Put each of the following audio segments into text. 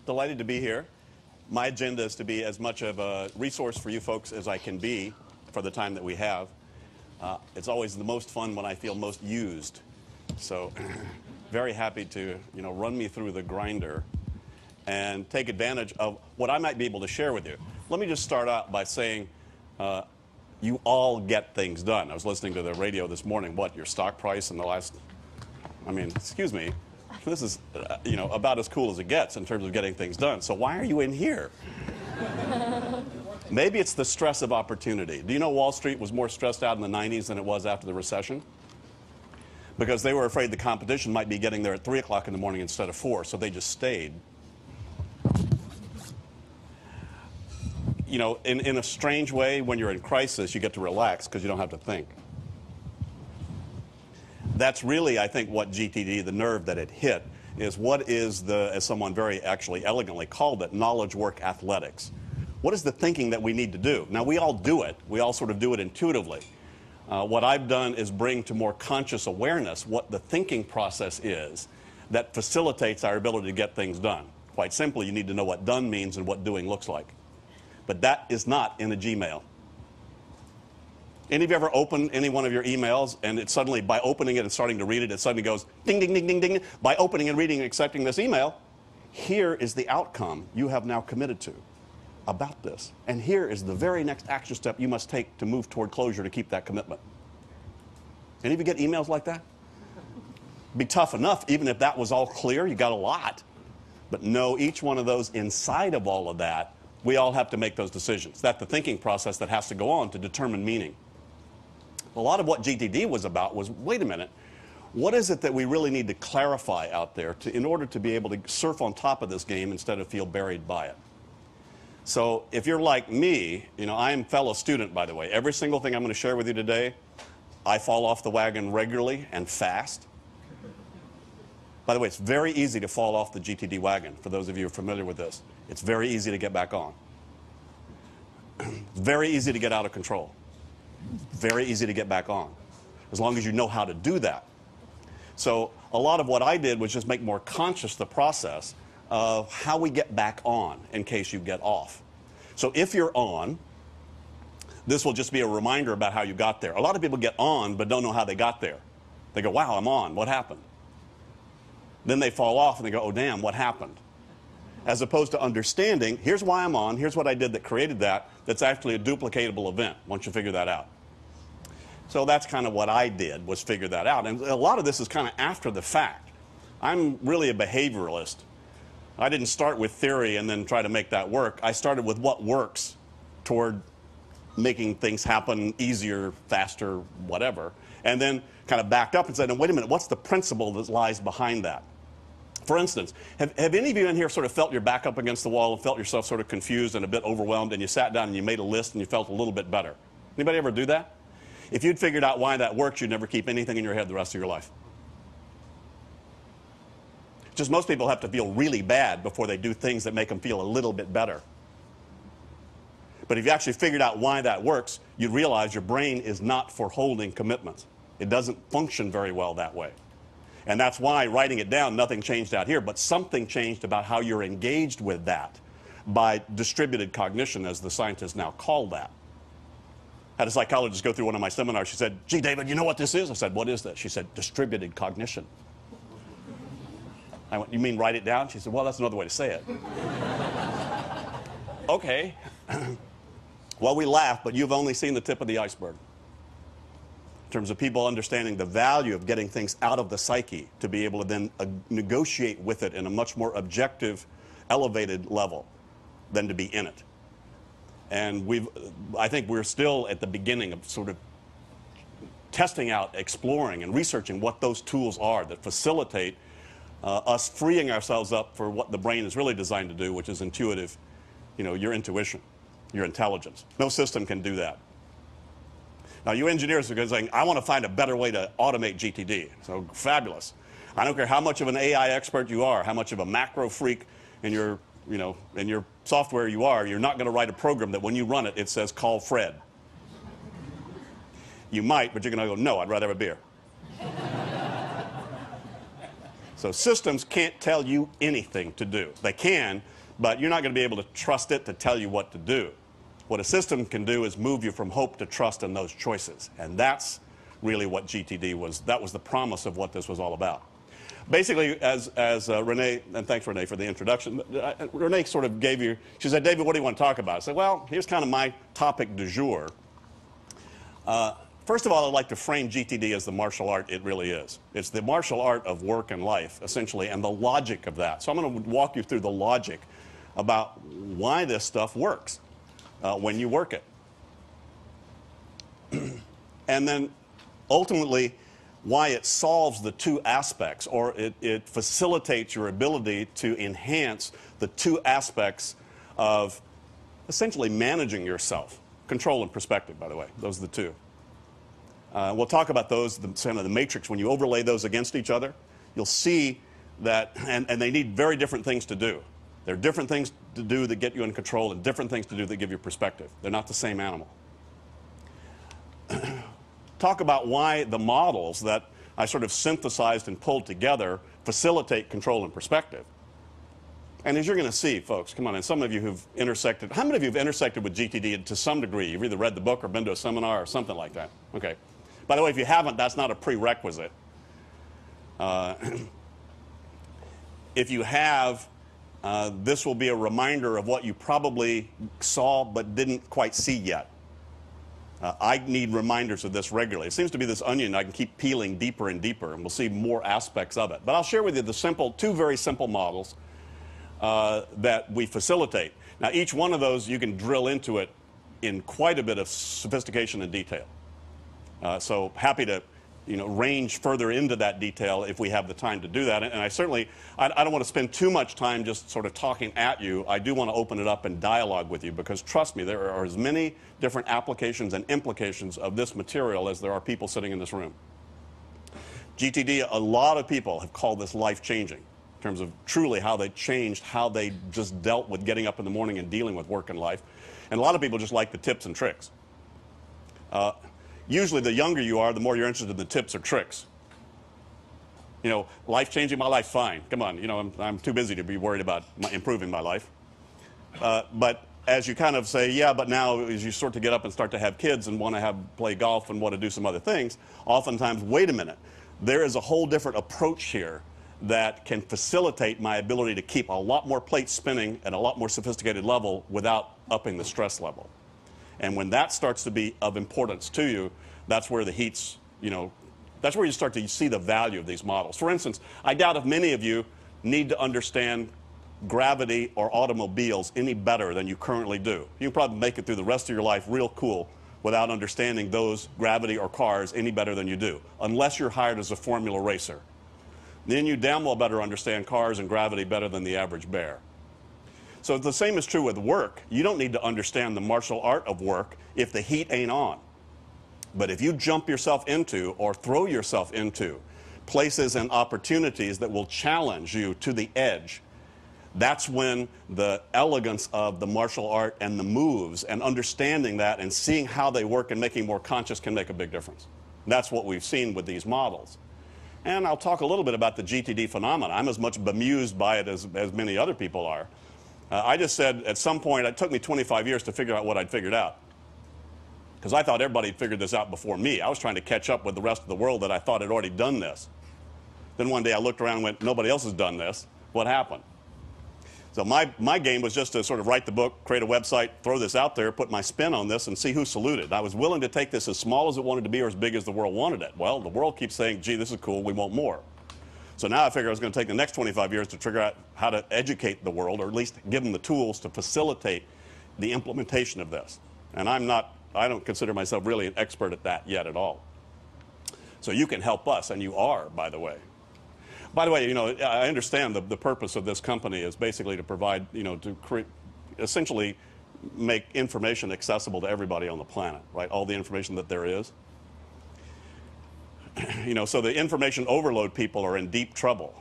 delighted to be here. My agenda is to be as much of a resource for you folks as I can be for the time that we have. It's always the most fun when I feel most used. So very happy to run me through the grinder and take advantage of what I might be able to share with you. Let me just start out by saying you all get things done. I was listening to the radio this morning. What, your stock price in the last, excuse me, this is about as cool as it gets in terms of getting things done. So why are you in here? Maybe it's the stress of opportunity. Do you know Wall Street was more stressed out in the 90s than it was after the recession? Because they were afraid the competition might be getting there at 3 o'clock in the morning instead of 4, so they just stayed. In a strange way, when you're in crisis, you get to relax because you don't have to think. That's really, I think, what GTD, the nerve that it hit, is what is the, as someone very actually elegantly called it, knowledge work athletics. What is the thinking that we need to do? Now, we all do it. We all sort of do it intuitively. What I've done is bring to more conscious awareness what the thinking process is that facilitates our ability to get things done. Quite simply, you need to know what done means and what doing looks like. But that is not in a Gmail. Any of you ever opened any one of your emails and it suddenly, by opening it and starting to read it, it suddenly goes ding, ding, ding, ding, ding. By opening and reading and accepting this email, here is the outcome you have now committed to about this. And here is the very next action step you must take to move toward closure to keep that commitment. Any of you get emails like that? Be tough enough, even if that was all clear, you got a lot. But no, each one of those, inside of all of that, we all have to make those decisions. That's the thinking process that has to go on to determine meaning. A lot of what GTD was about was, wait a minute, what is it that we really need to clarify out there in order to be able to surf on top of this game instead of feel buried by it? So if you're like me, I am a fellow student, by the way. Every single thing I'm going to share with you today, I fall off the wagon regularly and fast. By the way, it's very easy to fall off the GTD wagon, for those of you who are familiar with this. It's very easy to get back on. It's very easy to get out of control. Very easy to get back on, as long as you know how to do that. So a lot of what I did was just make more conscious the process of how we get back on in case you get off. So if you're on, this will just be a reminder about how you got there. A lot of people get on but don't know how they got there. They go, wow, I'm on, what happened? Then they fall off and they go, oh damn, what happened? As opposed to understanding, here's why I'm on, here's what I did that created that, that's actually a duplicatable event once you figure that out. So that's kind of what I did, was figure that out. And a lot of this is kind of after the fact. I'm really a behavioralist. I didn't start with theory and then try to make that work. I started with what works toward making things happen easier, faster, whatever. And then kind of backed up and said, no, wait a minute, what's the principle that lies behind that? For instance, have any of you in here sort of felt your back up against the wall and felt yourself sort of confused and a bit overwhelmed, and you sat down and you made a list and you felt a little bit better? Anybody ever do that? If you'd figured out why that works, you'd never keep anything in your head the rest of your life. Just most people have to feel really bad before they do things that make them feel a little bit better. But if you actually figured out why that works, you'd realize your brain is not for holding commitments. It doesn't function very well that way. And that's why, writing it down, nothing changed out here, but something changed about how you're engaged with that by distributed cognition, as the scientists now call that. I had a psychologist go through one of my seminars. She said, gee, David, you know what this is? I said, what is that? She said, distributed cognition. I went, you mean write it down? She said, well, that's another way to say it. Okay. Well, we laugh, but you've only seen the tip of the iceberg in terms of people understanding the value of getting things out of the psyche to be able to then negotiate with it in a much more objective, elevated level than to be in it. And I think we're still at the beginning of sort of testing out, exploring, and researching what those tools are that facilitate us freeing ourselves up for what the brain is really designed to do, which is intuitive, your intuition, your intelligence. No system can do that. Now, you engineers are saying, I want to find a better way to automate GTD. So, fabulous. I don't care how much of an AI expert you are, how much of a macro freak in your software you are, you're not going to write a program that when you run it, it says, call Fred. You might, but you're going to go, no, I'd rather have a beer. So systems can't tell you anything to do. They can, but you're not going to be able to trust it to tell you what to do. What a system can do is move you from hope to trust in those choices. And that's really what GTD was. That was the promise of what this was all about. Basically, as Renee, and thanks, Renee, for the introduction, Renee sort of gave you, she said, David, what do you want to talk about? I said, well, here's kind of my topic du jour. First of all, I'd like to frame GTD as the martial art it really is. It's the martial art of work and life, essentially, and the logic of that. So I'm going to walk you through the logic about why this stuff works when you work it. And then, ultimately, why it solves the two aspects, or it facilitates your ability to enhance the two aspects of essentially managing yourself. Control and perspective, by the way. Those are the two. We'll talk about those, kind of the matrix. When you overlay those against each other, you'll see that, and they need very different things to do. There are different things to do that get you in control and different things to do that give you perspective. They're not the same animal. Talk about why the models that I sort of synthesized and pulled together facilitate control and perspective. And as you're going to see, folks, come on, and some of you who've intersected, how many of you have intersected with GTD to some degree? You've either read the book or been to a seminar or something like that. Okay. By the way, if you haven't, that's not a prerequisite. If you have, this will be a reminder of what you probably saw but didn't quite see yet. I need reminders of this regularly. It seems to be this onion I can keep peeling deeper and deeper, and we'll see more aspects of it. But I'll share with you the two very simple models that we facilitate. Now, each one of those, you can drill into it in quite a bit of sophistication and detail. So happy to, range further into that detail if we have the time to do that. And I certainly, I don't want to spend too much time just sort of talking at you. I do want to open it up and dialogue with you, because trust me, there are as many different applications and implications of this material as there are people sitting in this room. GTD, a lot of people have called this life-changing in terms of truly how they changed, how they just dealt with getting up in the morning and dealing with work and life. And a lot of people just like the tips and tricks. Usually the younger you are, the more you're interested in the tips or tricks. Life changing my life, fine. Come on, I'm too busy to be worried about improving my life. But as you kind of say, yeah, but now as you sort of get up and start to have kids and want to play golf and want to do some other things, oftentimes, wait a minute, there is a whole different approach here that can facilitate my ability to keep a lot more plates spinning at a lot more sophisticated level without upping the stress level. And when that starts to be of importance to you, that's where the heat's, that's where you start to see the value of these models. For instance, I doubt if many of you need to understand gravity or automobiles any better than you currently do. You can probably make it through the rest of your life real cool without understanding those gravity or cars any better than you do, unless you're hired as a formula racer. Then you damn well better understand cars and gravity better than the average bear. So the same is true with work. You don't need to understand the martial art of work if the heat ain't on. But if you jump yourself into or throw yourself into places and opportunities that will challenge you to the edge, that's when the elegance of the martial art and the moves and understanding that and seeing how they work and making more conscious can make a big difference. That's what we've seen with these models. And I'll talk a little bit about the GTD phenomenon. I'm as much bemused by it as many other people are. I just said at some point, it took me 25 years to figure out what I'd figured out. Because I thought everybody had figured this out before me. I was trying to catch up with the rest of the world that I thought had already done this. Then one day I looked around and went, nobody else has done this. What happened? So my game was just to sort of write the book, create a website, throw this out there, put my spin on this, and see who saluted. I was willing to take this as small as it wanted to be or as big as the world wanted it. Well, the world keeps saying, gee, this is cool, we want more. So now I figured I was going to take the next 25 years to figure out how to educate the world, or at least give them the tools to facilitate the implementation of this. And I don't consider myself really an expert at that yet at all. So you can help us, and you are, by the way. By the way, I understand the purpose of this company is basically to provide, to create, essentially make information accessible to everybody on the planet, right? All the information that there is. So the information overload people are in deep trouble,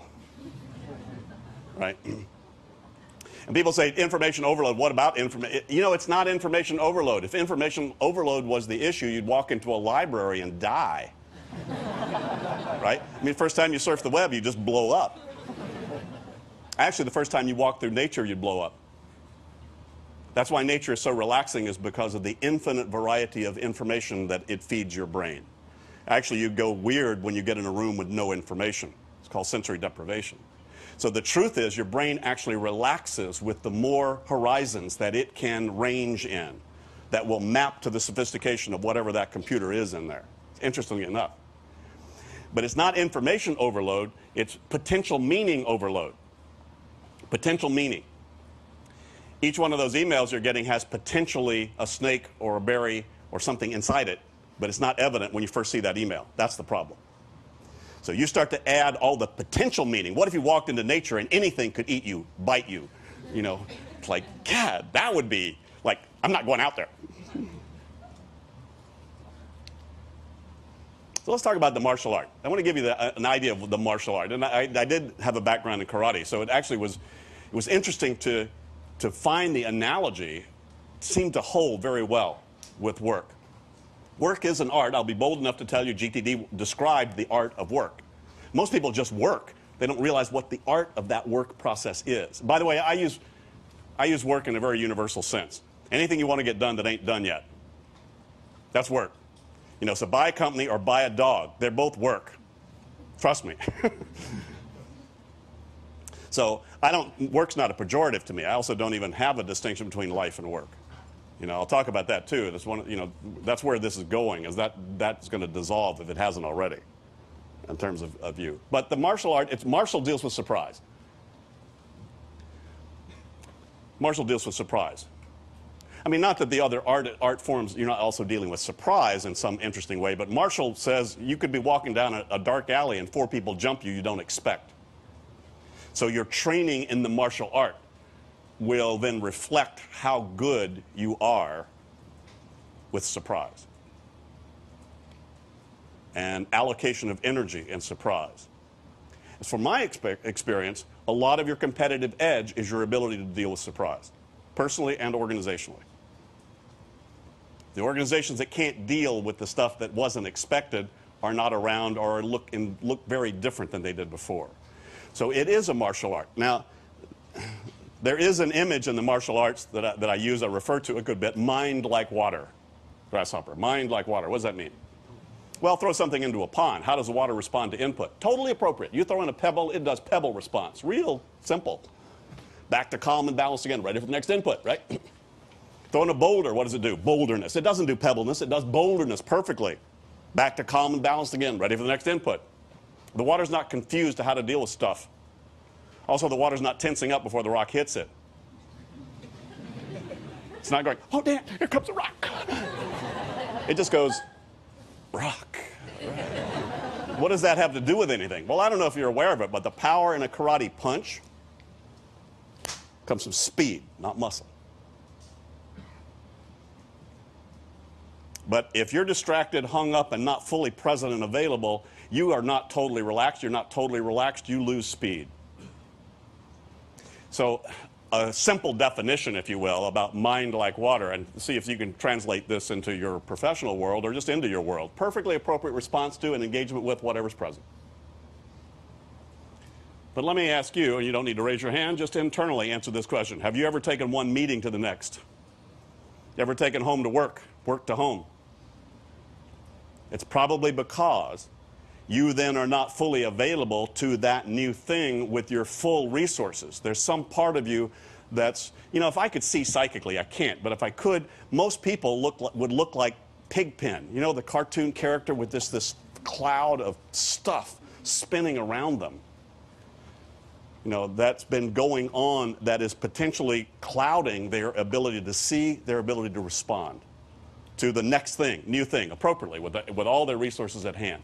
right? And people say, information overload, what about information? It's not information overload. If information overload was the issue, you'd walk into a library and die, right? I mean, first time you surf the web, you just blow up. Actually, the first time you walk through nature, you'd blow up. That's why nature is so relaxing, is because of the infinite variety of information that it feeds your brain. Actually, you go weird when you get in a room with no information. It's called sensory deprivation. So the truth is your brain actually relaxes with the more horizons that it can range in that will map to the sophistication of whatever that computer is in there. Interestingly enough. But it's not information overload, it's potential meaning overload. Potential meaning. Each one of those emails you're getting has potentially a snake or a berry or something inside it, but it's not evident when you first see that email. That's the problem. So you start to add all the potential meaning. What if you walked into nature and anything could eat you, bite you? You know, it's like, God, that would be like, I'm not going out there. So let's talk about the martial art. I want to give you an idea of the martial art. And I did have a background in karate, so it actually was interesting to find the analogy. It seemed to hold very well with work. Work is an art. I'll be bold enough to tell you GTD described the art of work. Most people just work. They don't realize what the art of that work process is. By the way, I use work in a very universal sense. Anything you want to get done that ain't done yet, that's work. You know, so buy a company or buy a dog. They're both work. Trust me. So work's not a pejorative to me. I also don't even have a distinction between life and work. You know, I'll talk about that too. That's where this is going, is that's going to dissolve if it hasn't already in terms of you. But the martial art, martial deals with surprise. Martial deals with surprise. I mean, not that the other art forms, you're not also dealing with surprise in some interesting way, but martial says you could be walking down a dark alley and 4 people jump you don't expect. So your training in the martial art will then reflect how good you are with surprise and allocation of energy and surprise. As for my experience, a lot of your competitive edge is your ability to deal with surprise, personally and organizationally. The organizations that can't deal with the stuff that wasn't expected are not around or look very different than they did before. So it is a martial art. Now, there is an image in the martial arts that I use, I refer to a good bit, mind like water. Grasshopper, mind like water. What does that mean? Well, throw something into a pond. How does the water respond to input? Totally appropriate. You throw in a pebble, it does pebble response. Real simple. Back to calm and balance again, ready for the next input, right? Throw in a boulder, what does it do? Boulderness. It doesn't do pebbleness, it does boulderness perfectly. Back to calm and balanced again, ready for the next input. The water's not confused to how to deal with stuff. Also, the water's not tensing up before the rock hits it. It's not going, oh damn, here comes a rock. It just goes, rock. What does that have to do with anything? Well, I don't know if you're aware of it, but the power in a karate punch comes from speed, not muscle. But if you're distracted, hung up, and not fully present and available, you are not totally relaxed. You're not totally relaxed, you lose speed. So a simple definition, if you will, about mind like water, and see if you can translate this into your professional world or just into your world. Perfectly appropriate response to and engagement with whatever's present. But let me ask you, and you don't need to raise your hand, just internally answer this question. Have you ever taken one meeting to the next? Ever taken home to work, work to home? It's probably because you then are not fully available to that new thing with your full resources. There's some part of you that's, you know, if I could see psychically, I can't, but if I could, most people would look like Pigpen. You know, the cartoon character with this cloud of stuff spinning around them. You know, that's been going on that is potentially clouding their ability to see, their ability to respond to the next thing, new thing, appropriately, with all their resources at hand.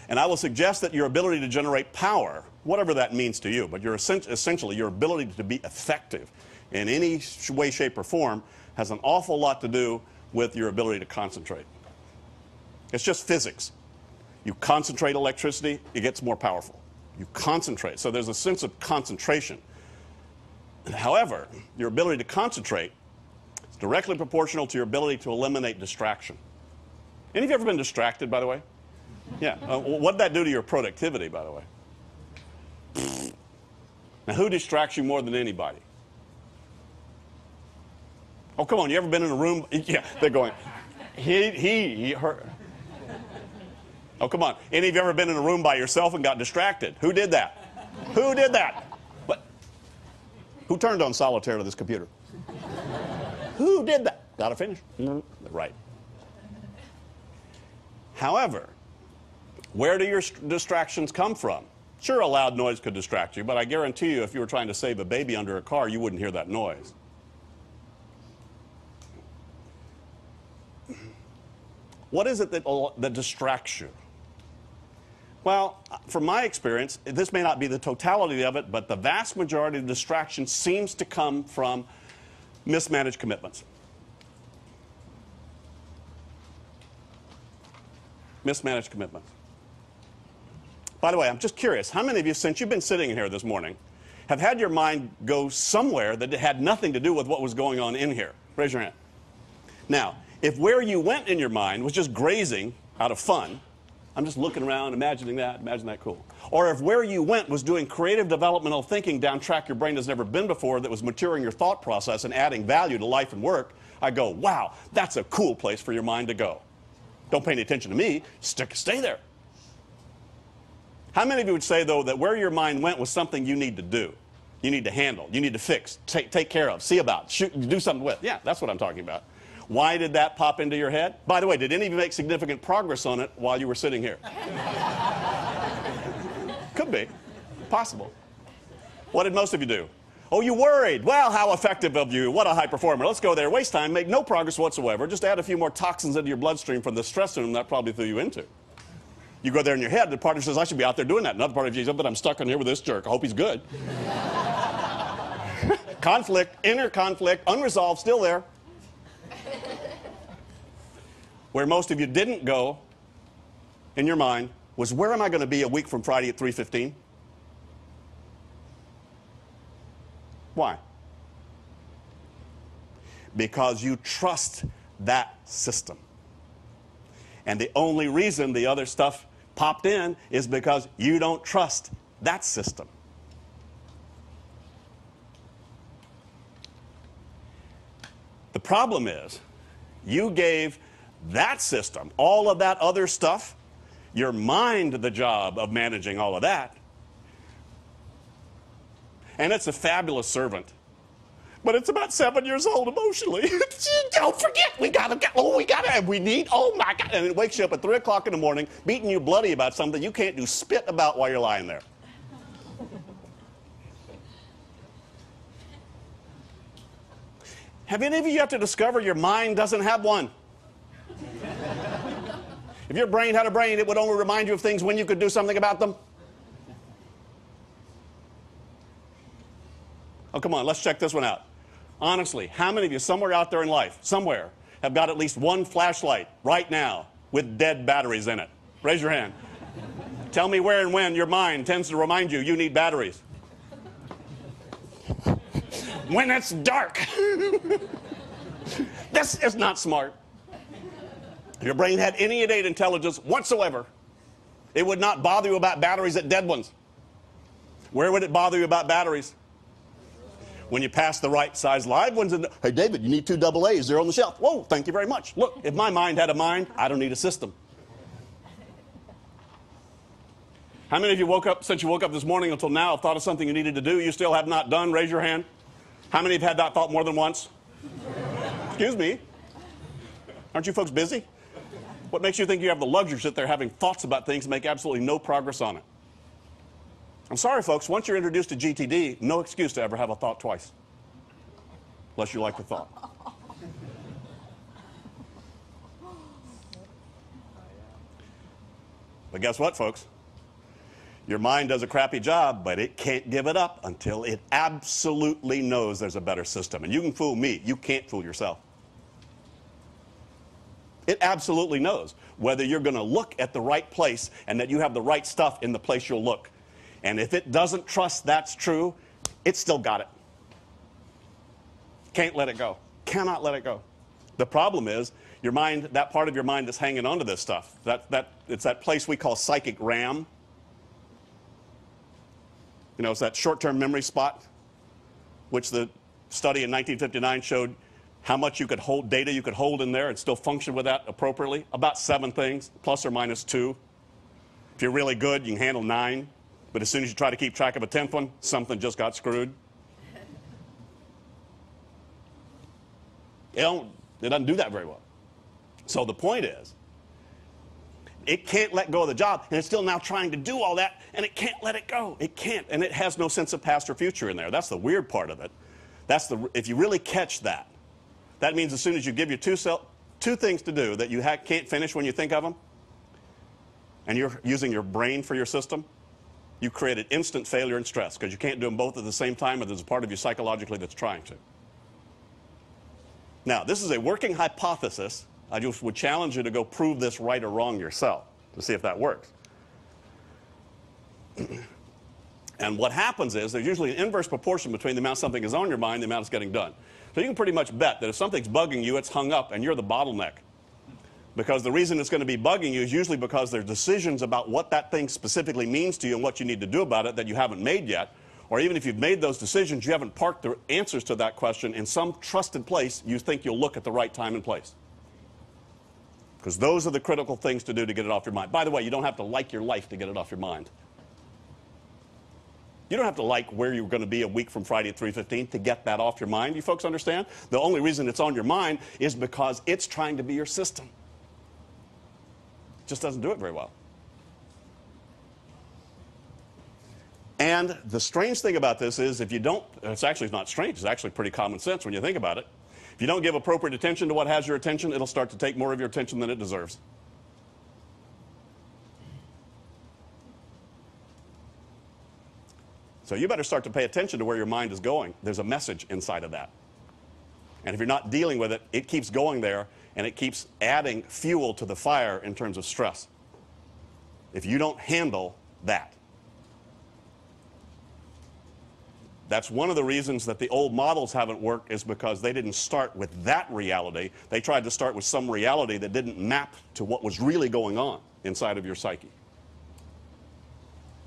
And I will suggest that your ability to generate power, whatever that means to you, but essentially your ability to be effective in any way, shape, or form has an awful lot to do with your ability to concentrate. It's just physics. You concentrate electricity, it gets more powerful. You concentrate. So there's a sense of concentration. However, your ability to concentrate is directly proportional to your ability to eliminate distraction. Any of you ever been distracted, by the way? Yeah. What did that do to your productivity, by the way? Now, who distracts you more than anybody? Oh, come on, you ever been in a room? Yeah, they're going, he, her. Oh, come on. Any of you ever been in a room by yourself and got distracted? Who did that? Who did that? What? Who turned on solitaire to this computer? Who did that? Got to finish. Right. However, where do your distractions come from? Sure, a loud noise could distract you, but I guarantee you if you were trying to save a baby under a car, you wouldn't hear that noise. What is it that distracts you? Well, from my experience, this may not be the totality of it, but the vast majority of distraction seems to come from mismanaged commitments. Mismanaged commitments. By the way, I'm just curious, how many of you, since you've been sitting here this morning, have had your mind go somewhere that had nothing to do with what was going on in here? Raise your hand. Now, if where you went in your mind was just grazing out of fun, I'm just looking around, imagine that cool. Or if where you went was doing creative developmental thinking down track your brain has never been before that was maturing your thought process and adding value to life and work, I go, wow, that's a cool place for your mind to go. Don't pay any attention to me, stay there. How many of you would say, though, that where your mind went was something you need to do, you need to handle, you need to fix, take care of, see about, do something with? Yeah, that's what I'm talking about. Why did that pop into your head? By the way, did any of you make significant progress on it while you were sitting here? Could be. Possible. What did most of you do? Oh, you worried. Well, how effective of you. What a high performer. Let's go there. Waste time. Make no progress whatsoever. Just add a few more toxins into your bloodstream from the stress room that probably threw you into. You go there in your head. The partner says, I should be out there doing that. Another part of you says, but I'm stuck in here with this jerk. I hope he's good. Conflict, inner conflict, unresolved, still there. Where most of you didn't go in your mind was, where am I going to be a week from Friday at 3:15? Why? Because you trust that system. And the only reason the other stuff popped in is because you don't trust that system. The problem is, you gave that system, all of that other stuff, your mind the job of managing all of that. And it's a fabulous servant. But it's about 7 years old emotionally. Don't forget, we need, oh my God. And it wakes you up at 3 o'clock in the morning, beating you bloody about something you can't do spit about while you're lying there. Have any of you yet to discover your mind doesn't have one? If your brain had a brain, it would only remind you of things when you could do something about them. Oh, come on, let's check this one out. Honestly, how many of you somewhere out there in life, somewhere, have got at least one flashlight right now with dead batteries in it? Raise your hand. Tell me where and when your mind tends to remind you need batteries. When it's dark. This is not smart. If your brain had any innate intelligence whatsoever, it would not bother you about batteries at dead ones. Where would it bother you about batteries? When you pass the right size live ones, and hey, David, you need 2 AA's. They're on the shelf. Whoa, thank you very much. Look, if my mind had a mind, I don't need a system. How many of you woke up, since you woke up this morning until now, have thought of something you needed to do you still have not done? Raise your hand. How many have had that thought more than once? Excuse me. Aren't you folks busy? What makes you think you have the luxury to sit there having thoughts about things and make absolutely no progress on it? I'm sorry, folks. Once you're introduced to GTD, no excuse to ever have a thought twice. Unless you like the thought. But guess what, folks? Your mind does a crappy job, but it can't give it up until it absolutely knows there's a better system. And you can fool me. You can't fool yourself. It absolutely knows whether you're going to look at the right place and that you have the right stuff in the place you'll look. And if it doesn't trust that's true, it's still got it. Can't let it go. Cannot let it go. The problem is, your mind, that part of your mind that's hanging on to this stuff, it's that place we call psychic RAM. You know, it's that short-term memory spot, which the study in 1959 showed how much you could hold, data you could hold in there and still function with that appropriately. About 7 things, plus or minus 2. If you're really good, you can handle 9. But as soon as you try to keep track of a 10th one, something just got screwed. It doesn't do that very well. So the point is, it can't let go of the job, and it's still now trying to do all that, and it can't let it go. It can't, and it has no sense of past or future in there. That's the weird part of it. If you really catch that, that means as soon as you give you two things to do that you can't finish when you think of them, and you're using your brain for your system, you created instant failure and stress because you can't do them both at the same time, or there's a part of you psychologically that's trying to. Now, this is a working hypothesis. I just would challenge you to go prove this right or wrong yourself to see if that works. And what happens is there's usually an inverse proportion between the amount something is on your mind and the amount it's getting done. So you can pretty much bet that if something's bugging you, it's hung up and you're the bottleneck. Because the reason it's going to be bugging you is usually because there's decisions about what that thing specifically means to you and what you need to do about it that you haven't made yet. Or even if you've made those decisions, you haven't parked the answers to that question in some trusted place you think you'll look at the right time and place. Because those are the critical things to do to get it off your mind. By the way, you don't have to like your life to get it off your mind. You don't have to like where you're going to be a week from Friday at 3:15 to get that off your mind. You folks understand? The only reason it's on your mind is because it's trying to be your system. It just doesn't do it very well. And the strange thing about this is if you don't, it's actually not strange, it's actually pretty common sense when you think about it. If you don't give appropriate attention to what has your attention, it'll start to take more of your attention than it deserves. So you better start to pay attention to where your mind is going. There's a message inside of that. And if you're not dealing with it, it keeps going there, and it keeps adding fuel to the fire in terms of stress. If you don't handle that. That's one of the reasons that the old models haven't worked, is because they didn't start with that reality. They tried to start with some reality that didn't map to what was really going on inside of your psyche.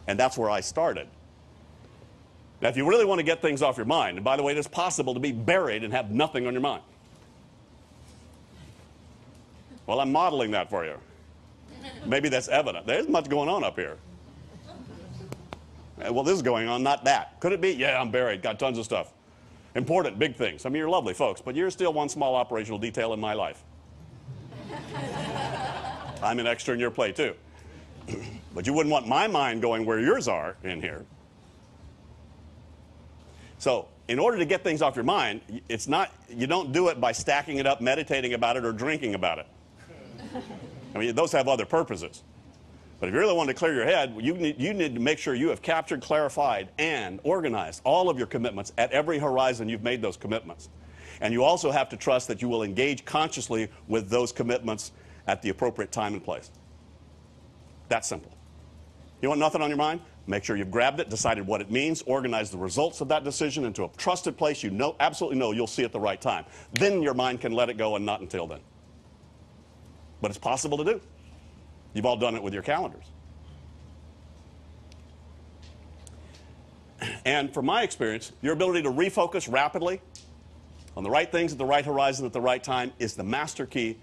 And that's where I started. Now, if you really want to get things off your mind, and by the way, it's possible to be buried and have nothing on your mind. Well, I'm modeling that for you. Maybe that's evident. There's much going on up here. Well, this is going on, not that. Could it be? Yeah, I'm buried, got tons of stuff. Important, big things. I mean, you're lovely folks, but you're still one small operational detail in my life. I'm an extra in your play, too. But you wouldn't want my mind going where yours are in here. So, in order to get things off your mind, it's not, you don't do it by stacking it up, meditating about it, or drinking about it. I mean, those have other purposes. But if you really want to clear your head, you need to make sure you have captured, clarified, and organized all of your commitments at every horizon you've made those commitments. And you also have to trust that you will engage consciously with those commitments at the appropriate time and place. That's simple. You want nothing on your mind? Make sure you've grabbed it, decided what it means, organized the results of that decision into a trusted place you know, absolutely know you'll see at the right time. Then your mind can let it go, and not until then. But it's possible to do. You've all done it with your calendars. And from my experience, your ability to refocus rapidly on the right things at the right horizon at the right time is the master key,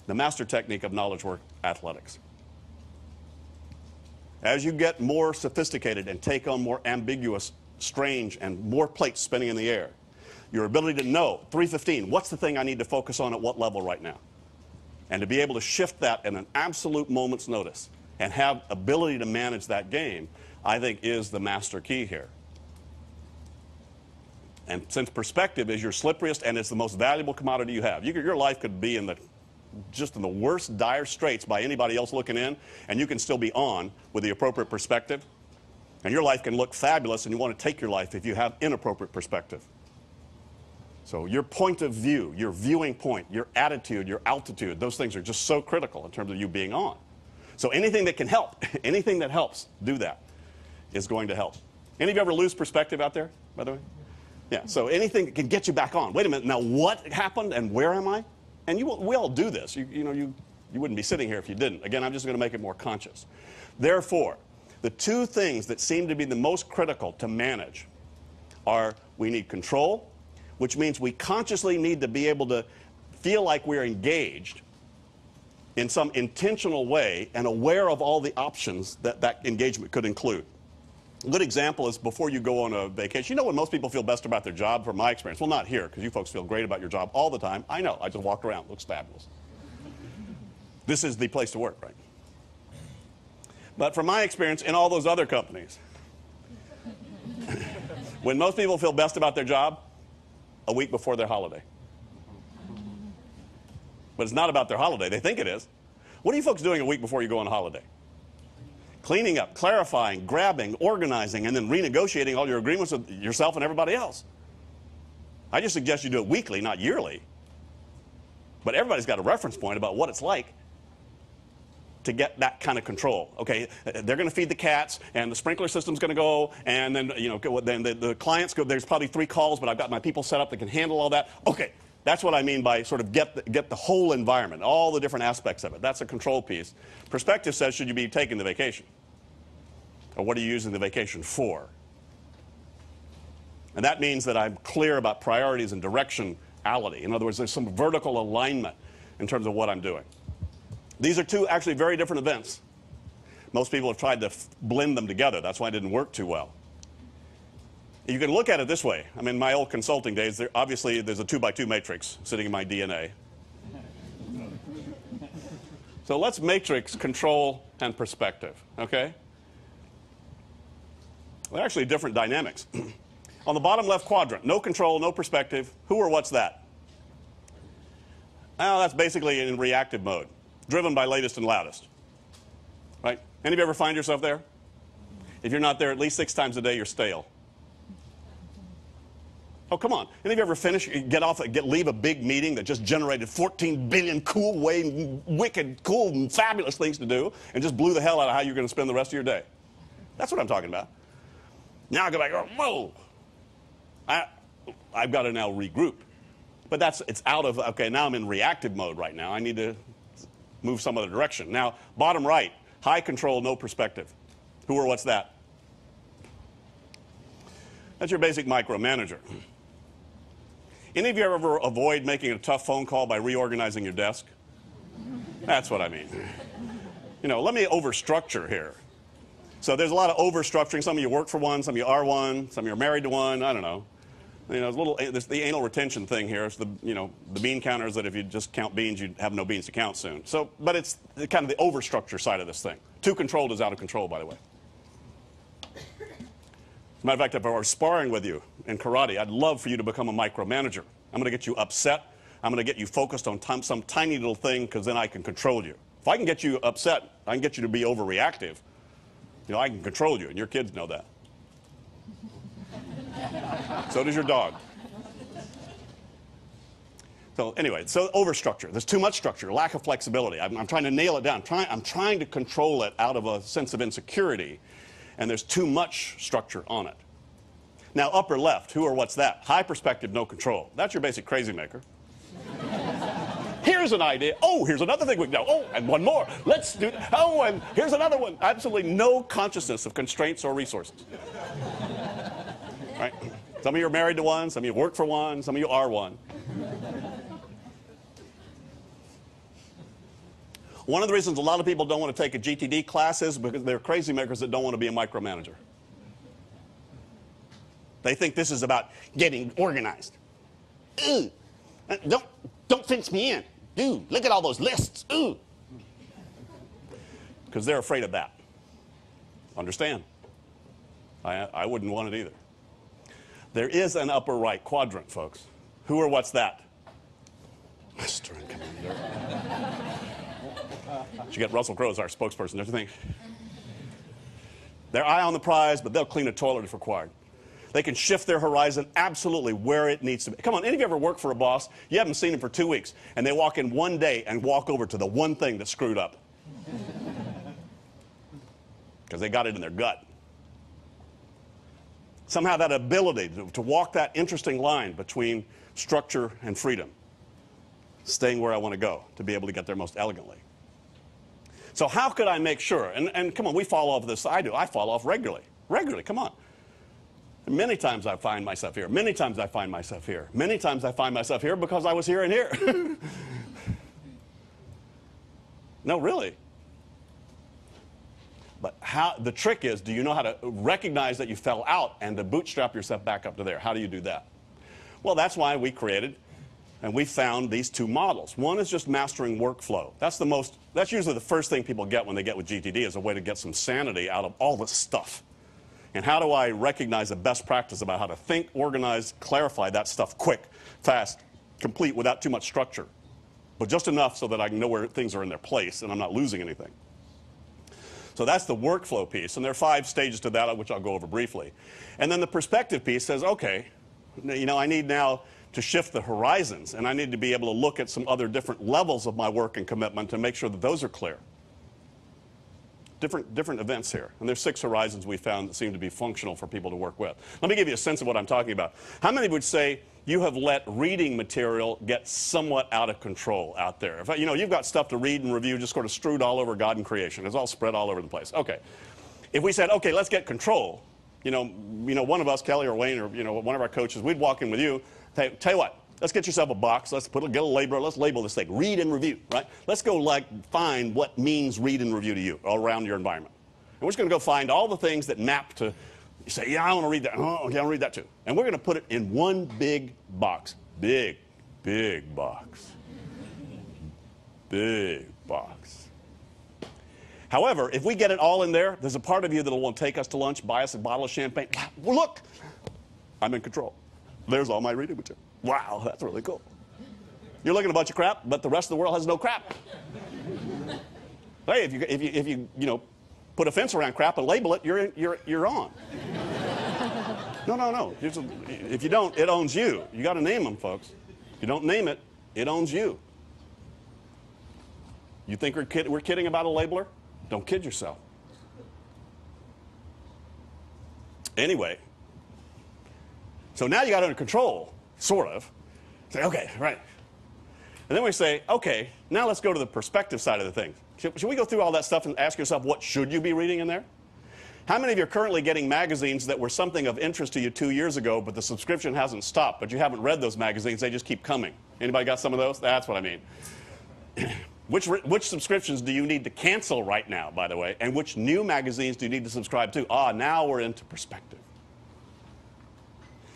the master technique of knowledge work athletics. As you get more sophisticated and take on more ambiguous, strange, and more plates spinning in the air, your ability to know, 3:15, what's the thing I need to focus on at what level right now? And to be able to shift that in an absolute moment's notice and have ability to manage that game, I think is the master key here. And since perspective is your slipperiest and it's the most valuable commodity you have, your life could be just in the worst dire straits by anybody else looking in, and you can still be on with the appropriate perspective. And your life can look fabulous, and you want to take your life if you have inappropriate perspective. So your point of view, your viewing point, your attitude, your altitude, those things are just so critical in terms of you being on. So anything that can help, anything that helps do that is going to help. Any of you ever lose perspective out there, by the way? Yeah, so anything that can get you back on. Wait a minute, now what happened and where am I? And we all do this. You wouldn't be sitting here if you didn't. Again, I'm just going to make it more conscious. Therefore, The two things that seem to be the most critical to manage are we need control, which means we consciously need to be able to feel like we're engaged in some intentional way and aware of all the options that that engagement could include. A good example is before you go on a vacation. You know when most people feel best about their job, from my experience? Well, not here, because you folks feel great about your job all the time. I know. I just walked around. It looks fabulous. This is the place to work, right? But from my experience in all those other companies, when most people feel best about their job, a week before their holiday. But it's not about their holiday. They think it is. What are you folks doing a week before you go on holiday? Cleaning up, clarifying, grabbing, organizing, and then renegotiating all your agreements with yourself and everybody else. I just suggest you do it weekly, not yearly. But everybody's got a reference point about what it's like to get that kind of control. Okay, they're going to feed the cats, and the sprinkler system's going to go, and then then the clients go. There's probably 3 calls, but I've got my people set up that can handle all that. Okay, that's what I mean by sort of get the whole environment, all the different aspects of it. That's a control piece. Perspective says, should you be taking the vacation, or what are you using the vacation for? And that means that I'm clear about priorities and directionality. In other words, there's some vertical alignment in terms of what I'm doing. These are two actually very different events. Most people have tried to blend them together. That's why it didn't work too well. You can look at it this way. I mean, in my old consulting days, obviously there's a 2x2 matrix sitting in my DNA. So let's matrix control and perspective, okay? They're actually different dynamics. On the bottom left quadrant, no control, no perspective. Who or what's that? Well, that's basically in reactive mode, driven by latest and loudest, right? Any of you ever find yourself there? If you're not there at least 6 times a day, you're stale. Oh, come on. Any of you ever leave a big meeting that just generated 14 billion cool, wicked, cool, and fabulous things to do, and just blew the hell out of how you're going to spend the rest of your day? That's what I'm talking about. Now I go back, whoa. I've got to now regroup. But it's out of, okay, now I'm in reactive mode right now. I need to move some other direction. Now, bottom right, high control, no perspective. Who or what's that? That's your basic micromanager. Any of you ever avoid making a tough phone call by reorganizing your desk? That's what I mean. You know, let me overstructure here. So there's a lot of overstructuring. Some of you work for one, some of you are one, some of you are married to one, I don't know. You know, there's the anal retention thing here. It's the bean counters that if you just count beans, you'd have no beans to count soon. So, but it's kind of the overstructure side of this thing. Too controlled is out of control, by the way. As a matter of fact, if I were sparring with you in karate, I'd love for you to become a micromanager. I'm going to get you upset. I'm going to get you focused on some tiny little thing, because then I can control you. If I can get you upset, I can get you to be overreactive. You know, I can control you, and your kids know that. So does your dog. So anyway, so overstructure. There's too much structure, lack of flexibility. I'm trying to nail it down. I'm trying to control it out of a sense of insecurity, and there's too much structure on it. Now, upper left, who or what's that? High perspective, no control. That's your basic crazy maker. Here's an idea. Oh, here's another thing we can do. Oh, and one more. Let's do that. Oh, and here's another one. Absolutely no consciousness of constraints or resources. Right? Some of you are married to one, some of you work for one, some of you are one. One of the reasons a lot of people don't want to take a GTD class is because they're crazy makers that don't want to be a micromanager. They think this is about getting organized. Ooh, don't fence me in. Dude, look at all those lists. Ooh. Because they're afraid of that. Understand? I wouldn't want it either. There is an upper right quadrant, folks. Who or what's that? Master and Commander. Should get Russell Crowe as our spokesperson, don't you think? They're eye on the prize, but they'll clean a toilet if required. They can shift their horizon absolutely where it needs to be. Come on, any of you ever work for a boss, you haven't seen him for 2 weeks, and they walk in one day and walk over to the one thing that screwed up? Because they got it in their gut. Somehow that ability to walk that interesting line between structure and freedom, staying where I want to go to be able to get there most elegantly. So how could I make sure? And come on, we fall off this. I do. I fall off regularly. Regularly, come on. Many times I find myself here. Many times I find myself here. Many times I find myself here because I was here and here. No, really. But the trick is, do you know how to recognize that you fell out and to bootstrap yourself back up to there? How do you do that? Well, that's why we created and we found these two models. One is just mastering workflow. That's usually the first thing people get when they get with GTD, is a way to get some sanity out of all this stuff. And how do I recognize the best practice about how to think, organize, clarify that stuff quick, fast, complete, without too much structure, but just enough so that I can know where things are in their place and I'm not losing anything. So that's the workflow piece, and there are 5 stages to that, which I'll go over briefly. And then the perspective piece says, okay, I need now to shift the horizons, and I need to be able to look at some other different levels of my work and commitment to make sure that those are clear. Different events here. And there's 6 horizons we found that seem to be functional for people to work with. Let me give you a sense of what I'm talking about. How many would say you have let reading material get somewhat out of control out there? If, you've got stuff to read and review just sort of strewed all over God and creation. It's all spread all over the place. Okay. If we said, okay, let's get control, one of us, Kelly or Wayne or one of our coaches, we'd walk in with you, tell you what, let's get yourself a box, let's get a label, let's label this thing, read and review, right? Let's go find what means read and review to you all around your environment. And we're just going to go find all the things that map to, you say, yeah, I want to read that. Oh, okay, I want to read that too. And we're going to put it in one big box. Big box. Big box. However, if we get it all in there, there's a part of you that will want to take us to lunch, buy us a bottle of champagne. Well, look, I'm in control. There's all my reading material. Wow, that's really cool. You're looking at a bunch of crap, but the rest of the world has no crap. Hey, if you put a fence around crap and label it, you're on. No. If you don't, it owns you. You got to name them, folks. If you don't name it, it owns you. You think we're kidding about a labeler? Don't kid yourself. Anyway, so now you got it under control, sort of. Say, okay, right. And then we say, okay, now let's go to the perspective side of the thing. Should we go through all that stuff and ask yourself, what should you be reading in there? How many of you are currently getting magazines that were something of interest to you 2 years ago, but the subscription hasn't stopped, but you haven't read those magazines, they just keep coming? Anybody got some of those? That's what I mean. Which subscriptions do you need to cancel right now, by the way, and which new magazines do you need to subscribe to? Now we're into perspective.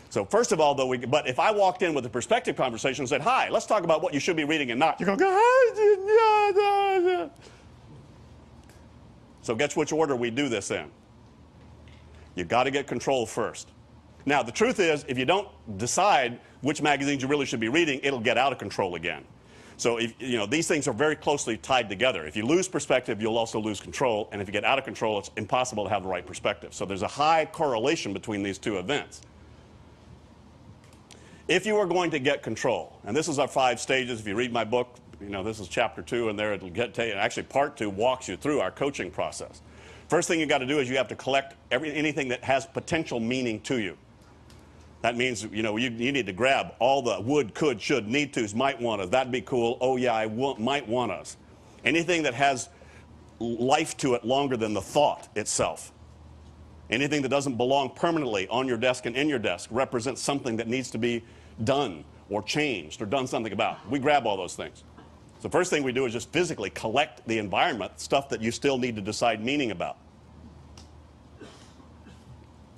So first of all, though, but if I walked in with a perspective conversation and said, hi, let's talk about what you should be reading and not, you're going, so guess which order we do this in. You've got to get control first. Now, the truth is, if you don't decide which magazines you really should be reading, it'll get out of control again. So these things are very closely tied together. If you lose perspective, you'll also lose control. And if you get out of control, it's impossible to have the right perspective. So there's a high correlation between these two events. If you are going to get control, and this is our 5 stages. If you read my book, this is chapter 2, and there it'll get to you. Actually, part 2 walks you through our coaching process. First thing you got to do is you have to collect anything that has potential meaning to you. That means, you need to grab all the would, could, should, need tos, might want us. That'd be cool. Oh, yeah, might want us. Anything that has life to it longer than the thought itself. Anything that doesn't belong permanently on your desk and in your desk represents something that needs to be done or changed or done something about. We grab all those things. So the first thing we do is just physically collect the environment, stuff that you still need to decide meaning about.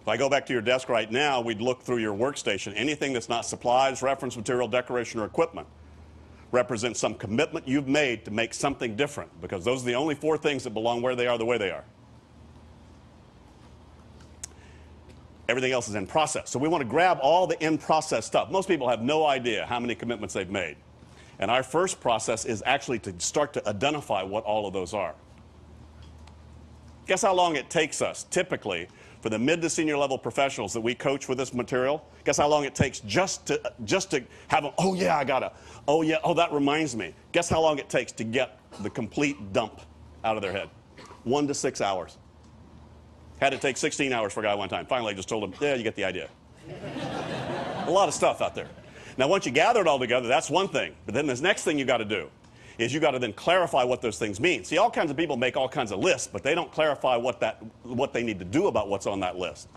If I go back to your desk right now, we'd look through your workstation. Anything that's not supplies, reference material, decoration, or equipment represents some commitment you've made to make something different, because those are the only 4 things that belong where they are, the way they are. Everything else is in process. So we want to grab all the in-process stuff. Most people have no idea how many commitments they've made. And our first process is actually to start to identify what all of those are. Guess how long it takes us, typically, for the mid to senior level professionals that we coach with this material? Guess how long it takes just to have them, oh yeah, that reminds me. Guess how long it takes to get the complete dump out of their head? 1 to 6 hours. Had to take 16 hours for a guy one time. Finally, I just told him, yeah, you get the idea. A lot of stuff out there. Now, once you gather it all together, that's one thing. But then the next thing you got to do is you got to then clarify what those things mean. See, all kinds of people make all kinds of lists, but they don't clarify what they need to do about what's on that list.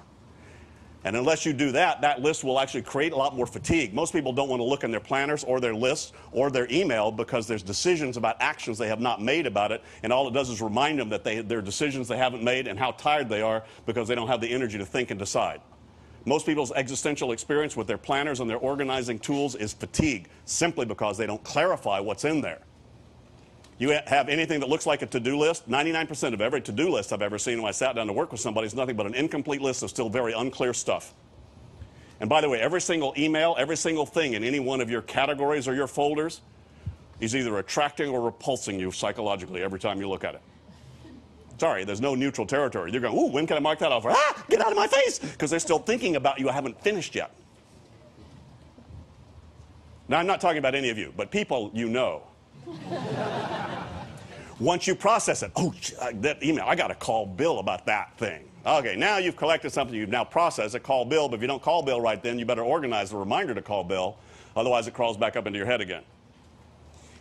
And unless you do that, that list will actually create a lot more fatigue. Most people don't want to look in their planners or their lists or their email because there's decisions about actions they have not made about it, and all it does is remind them that there are decisions they haven't made and how tired they are because they don't have the energy to think and decide. Most people's existential experience with their planners and their organizing tools is fatigue, simply because they don't clarify what's in there. You have anything that looks like a to-do list? 99% of every to-do list I've ever seen when I sat down to work with somebody is nothing but an incomplete list of still very unclear stuff. And by the way, every single email, every single thing in any one of your categories or your folders is either attracting or repulsing you psychologically every time you look at it. Sorry, there's no neutral territory. You're going, ooh, when can I mark that off? Ah, get out of my face! Because they're still thinking about you. I haven't finished yet. Now, I'm not talking about any of you, but people you know. Once you process it, oh, that email, I got to call Bill about that thing. Okay, now you've collected something, you've now processed it, call Bill, but if you don't call Bill right then, you better organize a reminder to call Bill, otherwise it crawls back up into your head again.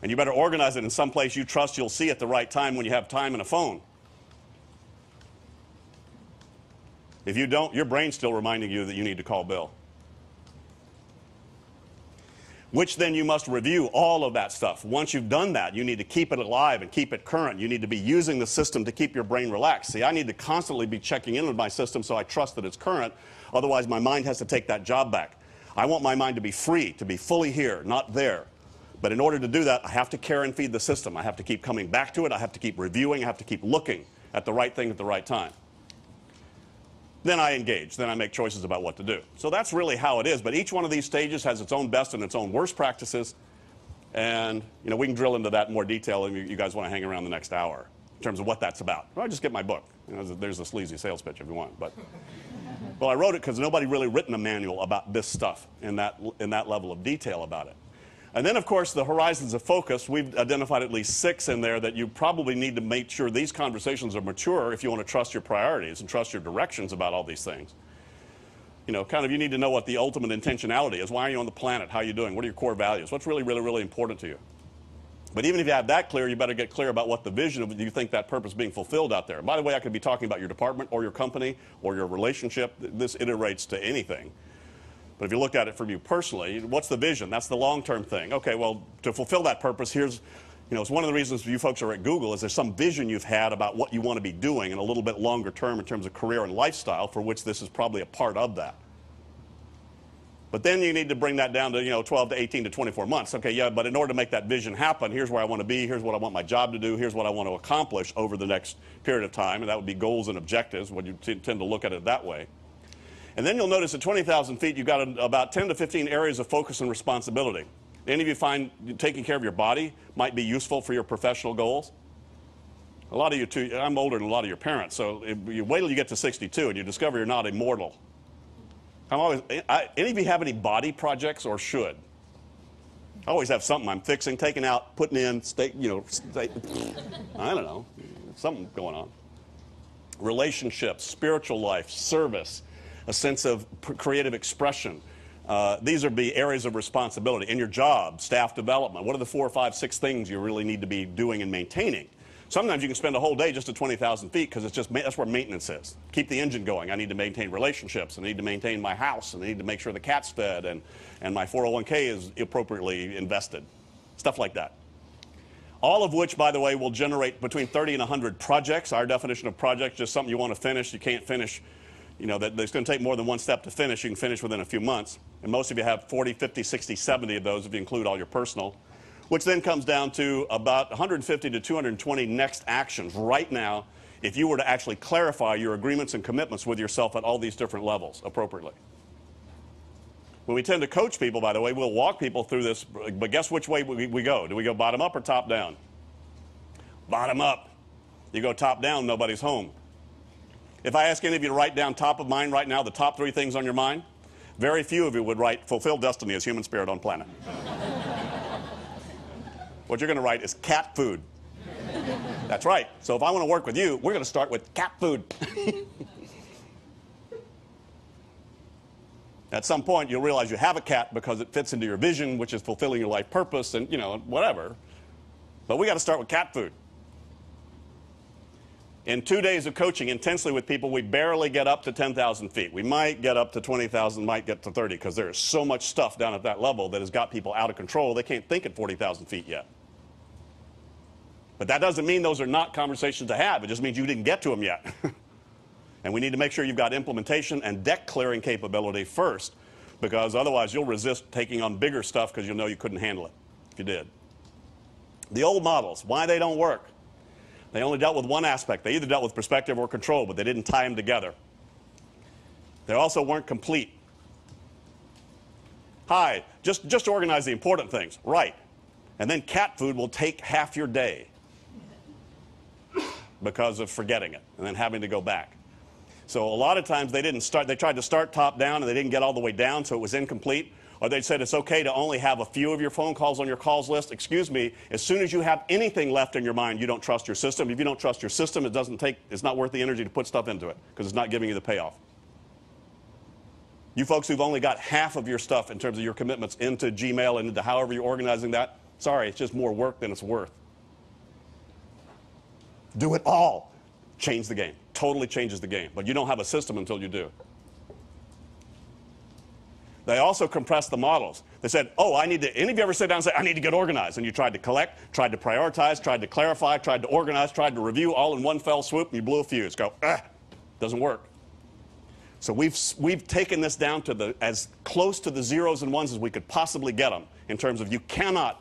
And you better organize it in some place you trust you'll see at the right time when you have time and a phone. If you don't, your brain's still reminding you that you need to call Bill. Which then you must review all of that stuff. Once you've done that, you need to keep it alive and keep it current. You need to be using the system to keep your brain relaxed. See, I need to constantly be checking in with my system so I trust that it's current. Otherwise, my mind has to take that job back. I want my mind to be free, to be fully here, not there. But in order to do that, I have to care and feed the system. I have to keep coming back to it. I have to keep reviewing. I have to keep looking at the right thing at the right time. Then I engage. Then I make choices about what to do. So that's really how it is. But each one of these stages has its own best and its own worst practices. And we can drill into that in more detail if you guys want to hang around the next hour in terms of what that's about. Well, just get my book. There's a sleazy sales pitch if you want. But well, I wrote it because nobody really written a manual about this stuff in that level of detail about it. And then, of course, the horizons of focus, we've identified at least 6 in there that you probably need to make sure these conversations are mature if you want to trust your priorities and trust your directions about all these things. You need to know what the ultimate intentionality is. Why are you on the planet? How are you doing? What are your core values? What's really, really, really important to you? But even if you have that clear, you better get clear about what the vision of you think that purpose being fulfilled out there. By the way, I could be talking about your department or your company or your relationship. This iterates to anything. But if you look at it from you personally, what's the vision? That's the long-term thing. Okay, well, to fulfill that purpose, here's, it's one of the reasons you folks are at Google is there's some vision you've had about what you want to be doing and a little bit longer term in terms of career and lifestyle, for which this is probably a part of that. But then you need to bring that down to, 12 to 18 to 24 months. Okay, yeah, but in order to make that vision happen, here's where I want to be, here's what I want my job to do, here's what I want to accomplish over the next period of time, and that would be goals and objectives when you tend to look at it that way. And then you'll notice at 20,000 feet, you've got about 10 to 15 areas of focus and responsibility. Any of you find taking care of your body might be useful for your professional goals? A lot of you, too, I'm older than a lot of your parents, so you wait till you get to 62 and you discover you're not immortal. Any of you have any body projects or should? I always have something I'm fixing, taking out, putting in, I don't know, something going on. Relationships, spiritual life, service, a sense of creative expression. These are the areas of responsibility. In your job, staff development, what are the 4, 5, 6 things you really need to be doing and maintaining? Sometimes you can spend a whole day just at 20,000 feet because that's where maintenance is. Keep the engine going. I need to maintain relationships. I need to maintain my house. I need to make sure the cat's fed and my 401k is appropriately invested. Stuff like that. All of which, by the way, will generate between 30 and 100 projects. Our definition of project is just something you want to finish. You can't finish. That it's going to take more than one step to finish. You can finish within a few months. And most of you have 40, 50, 60, 70 of those if you include all your personal, which then comes down to about 150 to 220 next actions right now if you were to actually clarify your agreements and commitments with yourself at all these different levels appropriately. When we tend to coach people, by the way, we'll walk people through this, but guess which way we go? Do we go bottom up or top down? Bottom up. You go top down, nobody's home. If I ask any of you to write down top of mind right now, the top 3 things on your mind, very few of you would write fulfill destiny as human spirit on planet. What you're going to write is cat food. That's right. So if I want to work with you, we're going to start with cat food. At some point, you'll realize you have a cat because it fits into your vision, which is fulfilling your life purpose and, whatever. But we got to start with cat food. In 2 days of coaching intensely with people, we barely get up to 10,000 feet. We might get up to 20,000, might get to 30, because there is so much stuff down at that level that has got people out of control. They can't think at 40,000 feet yet. But that doesn't mean those are not conversations to have. It just means you didn't get to them yet. And we need to make sure you've got implementation and deck clearing capability first, because otherwise you'll resist taking on bigger stuff because you'll know you couldn't handle it if you did. The old models, why they don't work. They only dealt with one aspect. They either dealt with perspective or control, but they didn't tie them together. They also weren't complete. Hi, just organize the important things. Right. And then cat food will take half your day because of forgetting it and then having to go back. So a lot of times they tried to start top down and they didn't get all the way down, so it was incomplete. Or they said it's okay to only have a few of your phone calls on your calls list. Excuse me, as soon as you have anything left in your mind, you don't trust your system. If you don't trust your system, it's not worth the energy to put stuff into it because it's not giving you the payoff. You folks who've only got half of your stuff in terms of your commitments into Gmail and into however you're organizing that, sorry, it's just more work than it's worth. Do it all. Change the game. Totally changes the game. But you don't have a system until you do. They also compressed the models. They said, oh, any of you ever sit down and say, I need to get organized? And you tried to collect, tried to prioritize, tried to clarify, tried to organize, tried to review all in one fell swoop, and you blew a fuse. Go, doesn't work. So we've taken this down to as close to the zeros and ones as we could possibly get them in terms of you cannot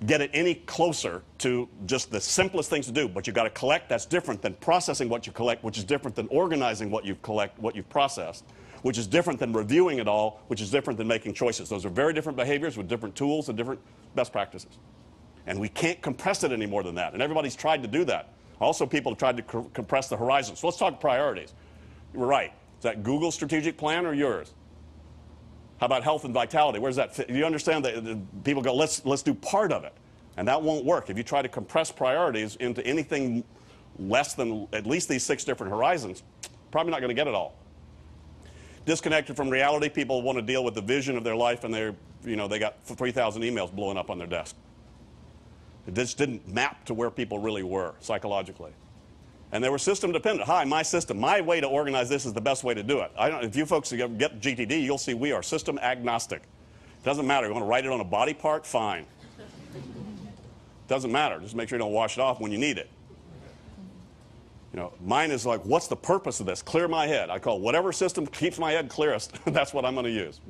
get it any closer to just the simplest things to do. But you've got to collect. That's different than processing what you collect, which is different than organizing what you've processed, which is different than reviewing it all, which is different than making choices. Those are very different behaviors with different tools and different best practices. And we can't compress it any more than that. And everybody's tried to do that. Also, people have tried to compress the horizons. So let's talk priorities. You were right. Is that Google's strategic plan or yours? How about health and vitality? Where does that fit? You understand that people go, let's do part of it. And that won't work. If you try to compress priorities into anything less than at least these 6 different horizons, probably not going to get it all. Disconnected from reality, people want to deal with the vision of their life, and they got 3,000 emails blowing up on their desk. It just didn't map to where people really were psychologically. And they were system dependent. Hi, my system, my way to organize this is the best way to do it. If you folks get GTD, you'll see we are system agnostic. It doesn't matter. You want to write it on a body part? Fine. Doesn't matter. Just make sure you don't wash it off when you need it. Mine is like, what's the purpose of this? Clear my head. I call whatever system keeps my head clearest. That's what I'm going to use.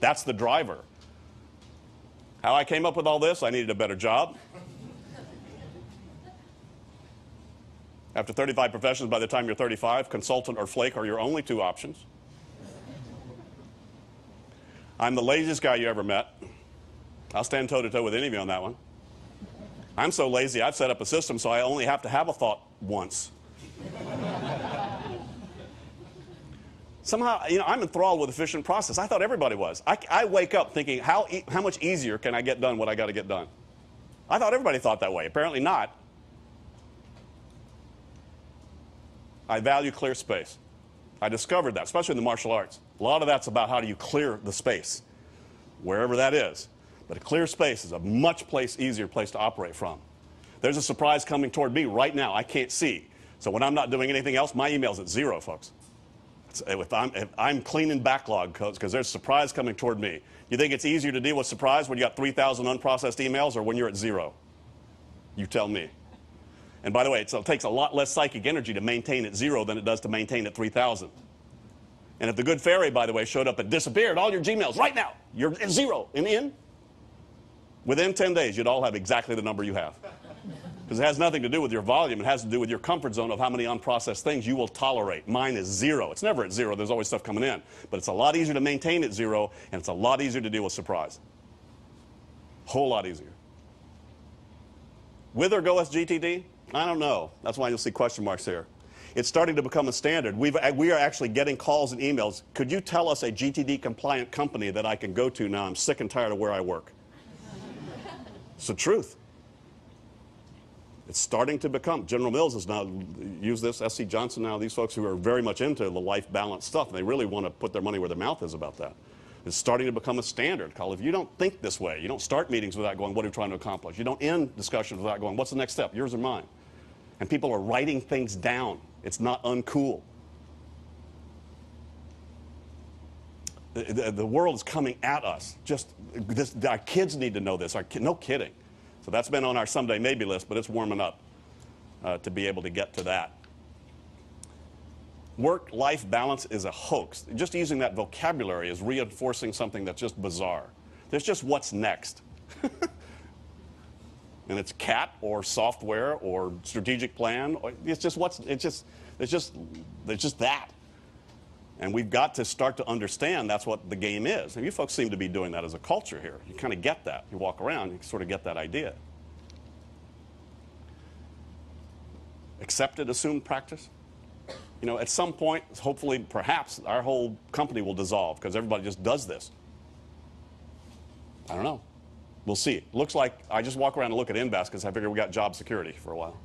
That's the driver. How I came up with all this, I needed a better job. After 35 professions, by the time you're 35, consultant or flake are your only 2 options. I'm the laziest guy you ever met. I'll stand toe-to-toe with any of you on that one. I'm so lazy, I've set up a system so I only have to have a thought once. Somehow, I'm enthralled with efficient process. I thought everybody was. I wake up thinking, how much easier can I get done what I got to get done? I thought everybody thought that way. Apparently not. I value clear space. I discovered that, especially in the martial arts. A lot of that's about how do you clear the space, wherever that is. But a clear space is a much easier place to operate from. There's a surprise coming toward me right now I can't see. So when I'm not doing anything else, my email's at 0, folks. If I'm cleaning backlog because there's a surprise coming toward me. You think it's easier to deal with surprise when you got 3,000 unprocessed emails or when you're at 0? You tell me. And by the way, it takes a lot less psychic energy to maintain at 0 than it does to maintain at 3,000. And if the good fairy, by the way, showed up and disappeared all your Gmails right now, you're at 0 and in, within 10 days, you'd all have exactly the number you have. Because it has nothing to do with your volume. It has to do with your comfort zone of how many unprocessed things you will tolerate. Mine is 0. It's never at 0. There's always stuff coming in. But it's a lot easier to maintain at 0, and it's a lot easier to deal with surprise. Whole lot easier. With or go SGTD? I don't know. That's why you'll see question marks here. It's starting to become a standard. We are actually getting calls and emails. Could you tell us a GTD compliant company that I can go to now? I'm sick and tired of where I work. It's the truth. It's starting to become. General Mills has now used this, S.C. Johnson now, these folks who are very much into the life balance stuff, and they really want to put their money where their mouth is about that. It's starting to become a standard. Call if you don't think this way, you don't start meetings without going, what are you trying to accomplish? You don't end discussions without going, what's the next step, yours or mine? And people are writing things down. It's not uncool. The world is coming at us. Just this, our kids need to know this. No kidding. So that's been on our someday maybe list, but it's warming up to be able to get to that. Work-life balance is a hoax. Just using that vocabulary is reinforcing something that's just bizarre. There's just what's next. And it's CAT or software or strategic plan. It's just that. And we've got to start to understand that's what the game is. And you folks seem to be doing that as a culture here. You kind of get that. You walk around, you sort of get that idea. Accepted, assumed practice. You know, at some point, hopefully, perhaps, our whole company will dissolve because everybody just does this. I don't know. We'll see. Looks like I just walk around and look at Invest because I figure we got job security for a while.